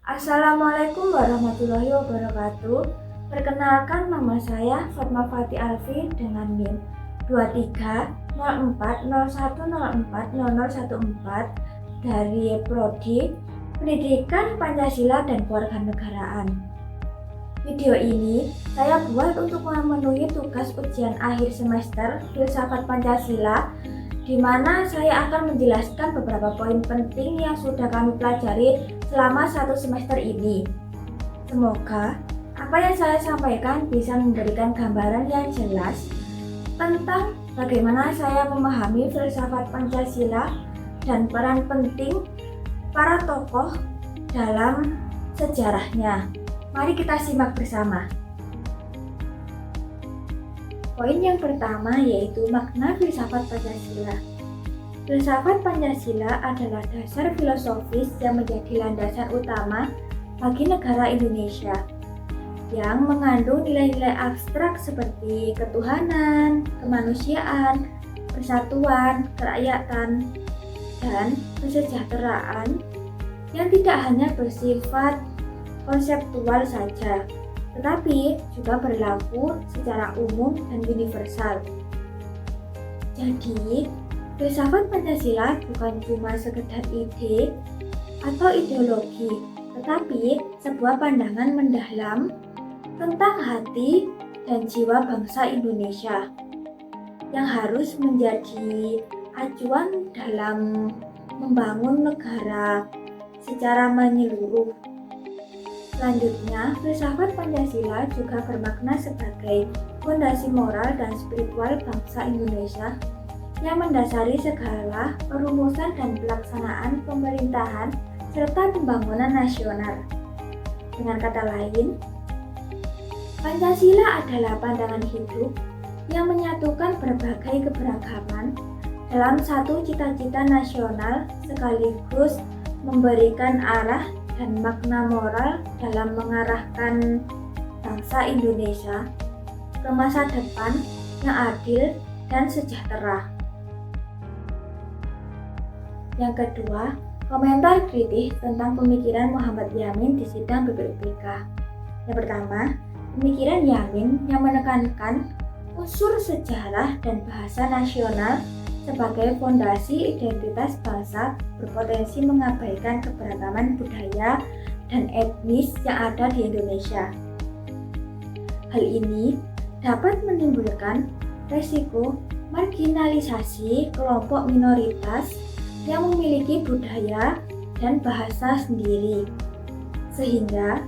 Assalamualaikum warahmatullahi wabarakatuh. Perkenalkan, nama saya Fatma Fati Alfi dengan NIM 230401040014 dari Prodi Pendidikan Pancasila dan Kewarganegaraan. Video ini saya buat untuk memenuhi tugas ujian akhir semester Filsafat Pancasila, di mana saya akan menjelaskan beberapa poin penting yang sudah kami pelajari selama satu semester ini. Semoga apa yang saya sampaikan bisa memberikan gambaran yang jelas tentang bagaimana saya memahami filsafat Pancasila dan peran penting para tokoh dalam sejarahnya. Mari kita simak bersama. Poin yang pertama yaitu makna filsafat Pancasila. Filsafat Pancasila adalah dasar filosofis yang menjadi landasan utama bagi negara Indonesia, yang mengandung nilai-nilai abstrak seperti ketuhanan, kemanusiaan, persatuan, kerakyatan, dan kesejahteraan yang tidak hanya bersifat konseptual saja, tetapi juga berlaku secara umum dan universal. Jadi, filsafat Pancasila bukan cuma sekedar ide atau ideologi, tetapi sebuah pandangan mendalam tentang hati dan jiwa bangsa Indonesia yang harus menjadi acuan dalam membangun negara secara menyeluruh. Selanjutnya, filsafat Pancasila juga bermakna sebagai fondasi moral dan spiritual bangsa Indonesia yang mendasari segala perumusan dan pelaksanaan pemerintahan serta pembangunan nasional. Dengan kata lain, Pancasila adalah pandangan hidup yang menyatukan berbagai keberagaman dalam satu cita-cita nasional sekaligus memberikan arah dan makna moral dalam mengarahkan bangsa Indonesia ke masa depan yang adil dan sejahtera. Yang kedua, komentar kritis tentang pemikiran Muhammad Yamin di sidang BPUPK. Yang pertama, pemikiran Yamin yang menekankan unsur sejarah dan bahasa nasional sebagai fondasi identitas bangsa berpotensi mengabaikan keberagaman budaya dan etnis yang ada di Indonesia. Hal ini dapat menimbulkan resiko marginalisasi kelompok minoritas yang memiliki budaya dan bahasa sendiri, sehingga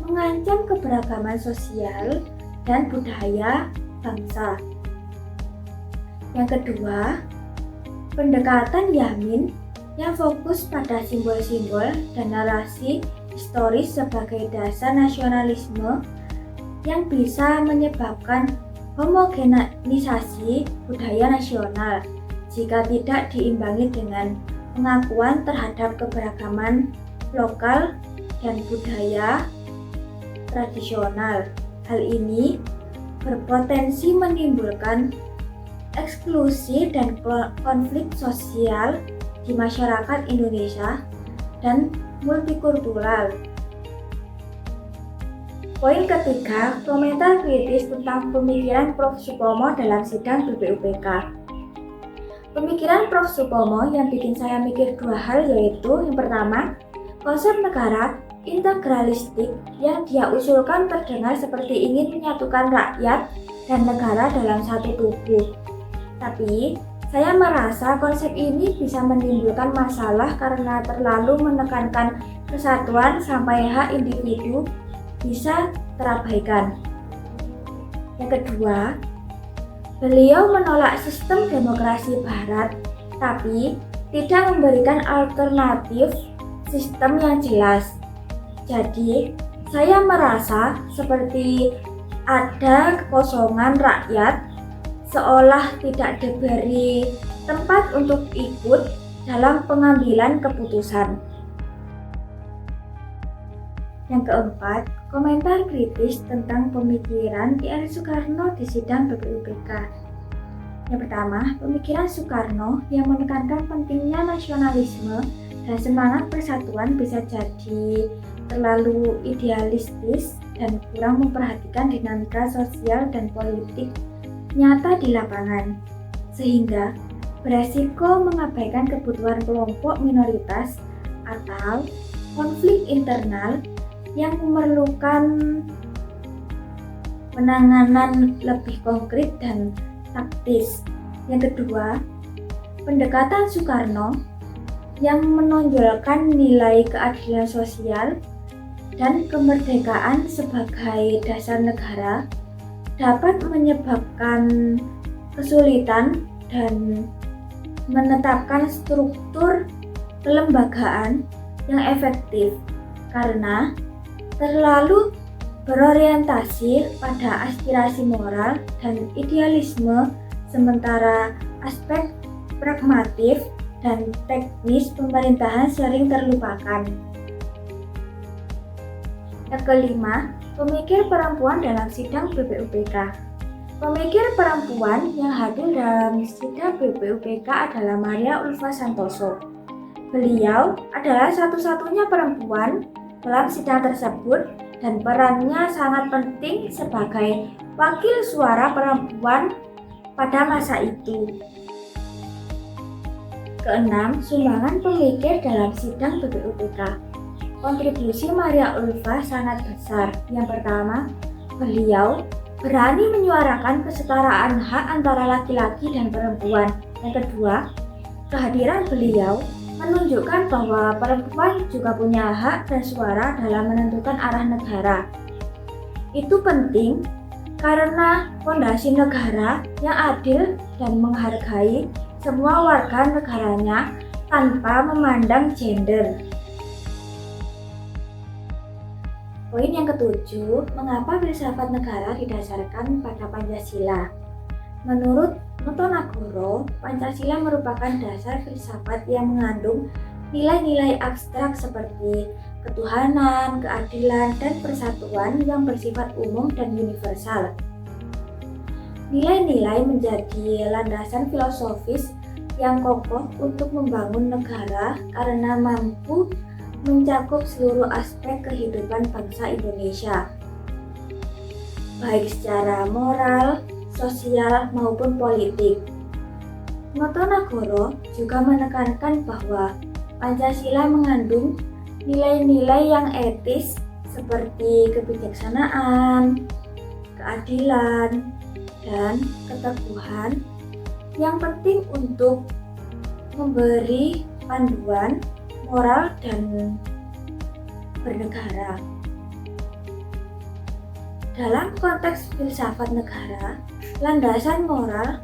mengancam keberagaman sosial dan budaya bangsa. Yang kedua, pendekatan Yamin yang fokus pada simbol-simbol dan narasi historis sebagai dasar nasionalisme yang bisa menyebabkan homogenisasi budaya nasional jika tidak diimbangi dengan pengakuan terhadap keberagaman lokal dan budaya tradisional. Hal ini berpotensi menimbulkan eksklusi dan konflik sosial di masyarakat Indonesia dan multikultural. Poin ketiga, komentar kritis tentang pemikiran Prof. Supomo dalam sidang BPUPK. Pemikiran Prof. Supomo yang bikin saya mikir dua hal, yaitu yang pertama, konsep negara integralistik yang dia usulkan terdengar seperti ingin menyatukan rakyat dan negara dalam satu tubuh. Tapi, saya merasa konsep ini bisa menimbulkan masalah karena terlalu menekankan kesatuan sampai hak individu bisa terabaikan. Yang kedua, beliau menolak sistem demokrasi barat, tapi tidak memberikan alternatif sistem yang jelas. Jadi, saya merasa seperti ada kekosongan rakyat seolah tidak diberi tempat untuk ikut dalam pengambilan keputusan. Yang keempat, komentar kritis tentang pemikiran I.R. Soekarno di sidang BPUPK. Yang pertama, pemikiran Soekarno yang menekankan pentingnya nasionalisme dan semangat persatuan bisa jadi terlalu idealistis dan kurang memperhatikan dinamika sosial dan politik nyata di lapangan, sehingga beresiko mengabaikan kebutuhan kelompok minoritas atau konflik internal yang memerlukan penanganan lebih konkret dan taktis. Yang kedua, pendekatan Soekarno yang menonjolkan nilai keadilan sosial dan kemerdekaan sebagai dasar negara dapat menyebabkan kesulitan dan menetapkan struktur kelembagaan yang efektif karena terlalu berorientasi pada aspirasi moral dan idealisme, sementara aspek pragmatif dan teknis pemerintahan sering terlupakan. Yang kelima, pemikir perempuan dalam sidang BPUPK. Pemikir perempuan yang hadir dalam sidang BPUPK adalah Maria Ulfa Santoso. Beliau adalah satu-satunya perempuan dalam sidang tersebut dan perannya sangat penting sebagai wakil suara perempuan pada masa itu. Keenam, sumbangan pemikir dalam sidang BPUPK. Kontribusi Maria Ulfa sangat besar. Yang pertama, beliau berani menyuarakan kesetaraan hak antara laki-laki dan perempuan. Yang kedua, kehadiran beliau menunjukkan bahwa perempuan juga punya hak dan suara dalam menentukan arah negara. Itu penting karena fondasi negara yang adil dan menghargai semua warga negaranya tanpa memandang gender. Poin yang ketujuh, mengapa filsafat negara didasarkan pada Pancasila? Menurut Notonegoro, Pancasila merupakan dasar filsafat yang mengandung nilai-nilai abstrak seperti ketuhanan, keadilan, dan persatuan yang bersifat umum dan universal. Nilai-nilai menjadi landasan filosofis yang kokoh untuk membangun negara karena mampu mencakup seluruh aspek kehidupan bangsa Indonesia, baik secara moral, sosial, maupun politik. Notonegoro juga menekankan bahwa Pancasila mengandung nilai-nilai yang etis seperti kebijaksanaan, keadilan, dan keteguhan yang penting untuk memberi panduan moral dan bernegara. Dalam konteks filsafat negara, landasan moral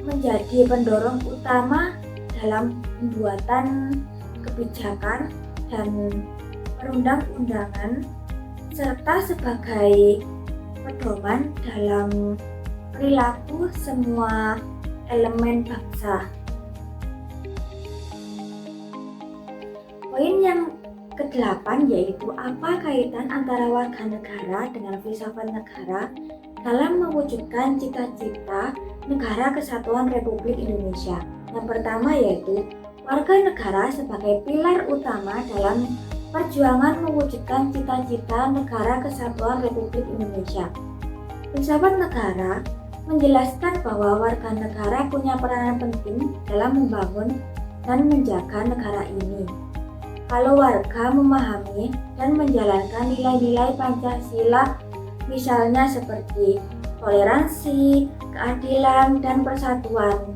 menjadi pendorong utama dalam pembuatan kebijakan dan perundang-undangan serta sebagai pedoman dalam perilaku semua elemen bangsa. Poin yang ke-8 yaitu apa kaitan antara warga negara dengan filsafat negara dalam mewujudkan cita-cita Negara Kesatuan Republik Indonesia. Yang pertama yaitu warga negara sebagai pilar utama dalam perjuangan mewujudkan cita-cita Negara Kesatuan Republik Indonesia. Filsafat negara menjelaskan bahwa warga negara punya peranan penting dalam membangun dan menjaga negara ini. Kalau warga memahami dan menjalankan nilai-nilai Pancasila, misalnya seperti toleransi, keadilan, dan persatuan,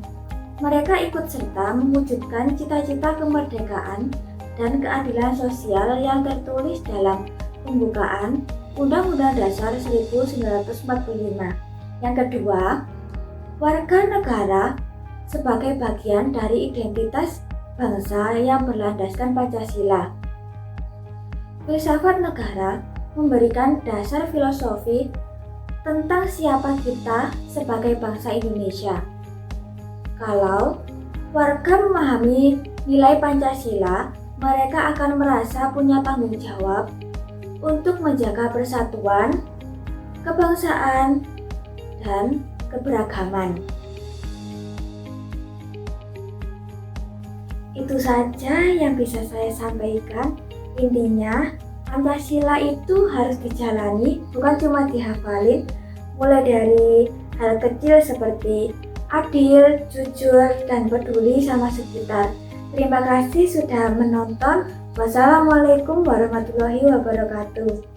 mereka ikut serta mewujudkan cita-cita kemerdekaan dan keadilan sosial yang tertulis dalam pembukaan Undang-Undang Dasar 1945. Yang kedua, warga negara sebagai bagian dari identitas bangsa yang berlandaskan Pancasila. Filsafat negara memberikan dasar filosofi tentang siapa kita sebagai bangsa Indonesia. Kalau warga memahami nilai Pancasila, mereka akan merasa punya tanggung jawab untuk menjaga persatuan, kebangsaan, dan keberagaman. Itu saja yang bisa saya sampaikan. Intinya, Pancasila itu harus dijalani, bukan cuma dihafalin, mulai dari hal kecil seperti adil, jujur, dan peduli sama sekitar. Terima kasih sudah menonton. Wassalamualaikum warahmatullahi wabarakatuh.